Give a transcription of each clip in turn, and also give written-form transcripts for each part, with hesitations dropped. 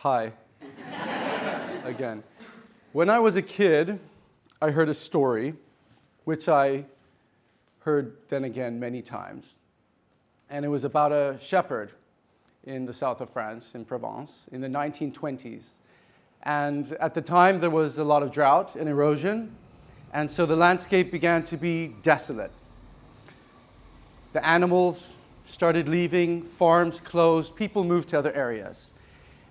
Hi. Again. When I was a kid, I heard a story, which I heard then again many times. And it was about a shepherd in the south of France, in Provence, in the 1920s. And at the time, there was a lot of drought and erosion, and so the landscape began to be desolate. The animals started leaving, farms closed, people moved to other areas.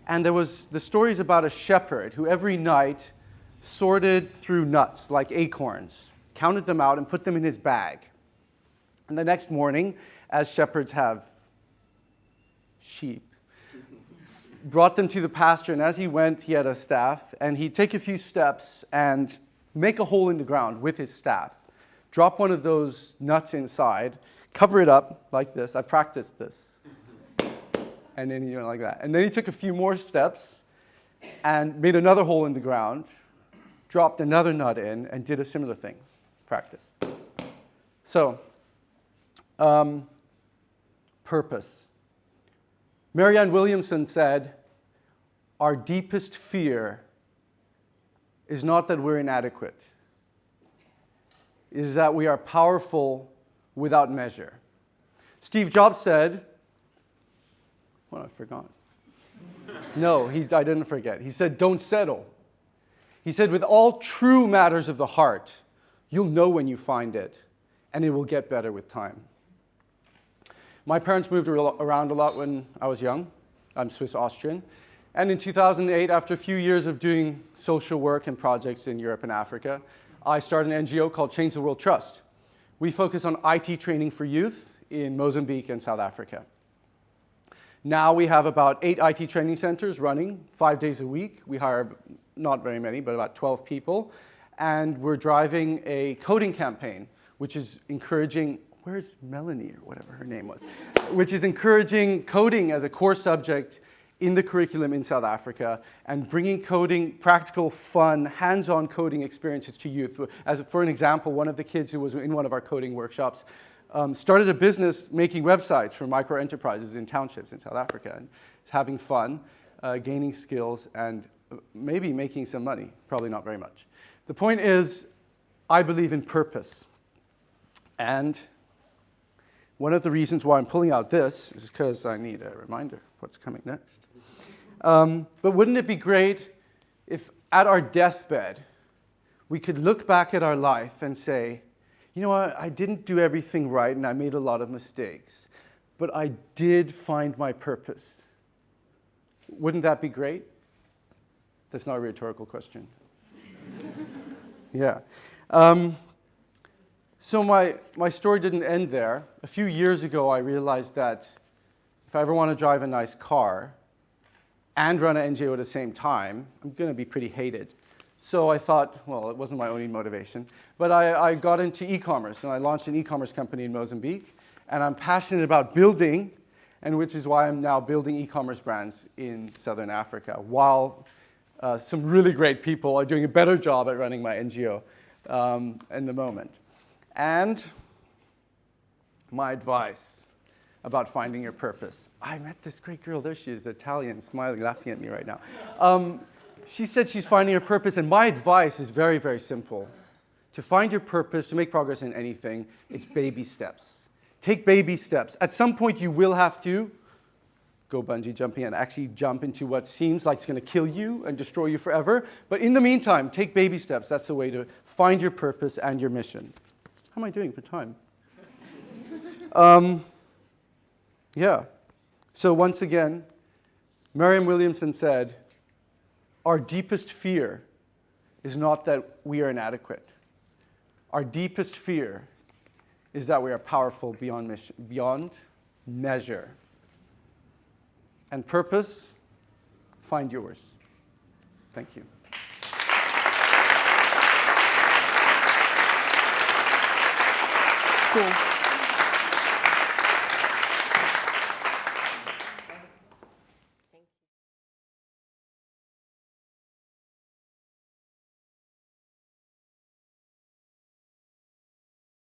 And there was the stories about a shepherd who every night sorted through nuts like acorns, counted them out and put them in his bag. And the next morning, as shepherds have sheep, brought them to the pasture, and as he went, he had a staff, and he'd take a few steps and make a hole in the ground with his staff, drop one of those nuts inside, cover it up like this. I practiced this. And then, like that. And then he took a few more steps and made another hole in the ground, dropped another nut in, and did a similar thing. Practice. So, purpose. Marianne Williamson said, "Our deepest fear is not that we're inadequate. It is that we are powerful without measure." Steve Jobs said, well, I forgot. No, I didn't forget. He said, "Don't settle." He said, "With all true matters of the heart, you'll know when you find it, and it will get better with time." My parents moved around a lot when I was young. I'm Swiss-Austrian. And in 2008, after a few years of doing social work and projects in Europe and Africa, I started an NGO called Change the World Trust. We focus on IT training for youth in Mozambique and South Africa. Now we have about 8 IT training centers running 5 days a week. We hire not very many, but about 12 people. And we're driving a coding campaign, which is encouraging, where's Melanie or whatever her name was, which is encouraging coding as a core subject in the curriculum in South Africa and bringing coding, practical, fun, hands-on coding experiences to youth. For an example, one of the kids who was in one of our coding workshops started a business making websites for micro-enterprises in townships in South Africa, and having fun, gaining skills, and maybe making some money, probably not very much. The point is, I believe in purpose. And one of the reasons why I'm pulling out this is because I need a reminder of what's coming next. But wouldn't it be great if at our deathbed, we could look back at our life and say, you know what, I didn't do everything right and I made a lot of mistakes, but I did find my purpose. Wouldn't that be great? That's not a rhetorical question. Yeah. So my story didn't end there. A few years ago, I realized that if I ever want to drive a nice car and run an NGO at the same time, I'm going to be pretty hated. So I thought, well, it wasn't my only motivation, but I got into e-commerce, and I launched an e-commerce company in Mozambique, and I'm passionate about building, and which is why I'm now building e-commerce brands in Southern Africa, while some really great people are doing a better job at running my NGO in the moment. And my advice about finding your purpose. I met this great girl, there she is, Italian, smiling, laughing at me right now. She said she's finding her purpose, and my advice is very, very simple. To find your purpose, to make progress in anything, it's baby steps. Take baby steps. At some point, you will have to go bungee jumping and actually jump into what seems like it's going to kill you and destroy you forever. But in the meantime, take baby steps. That's the way to find your purpose and your mission. How am I doing for time? Yeah. So once again, Marianne Williamson said, our deepest fear is not that we are inadequate. Our deepest fear is that we are powerful beyond measure. And purpose, find yours. Thank you. Cool.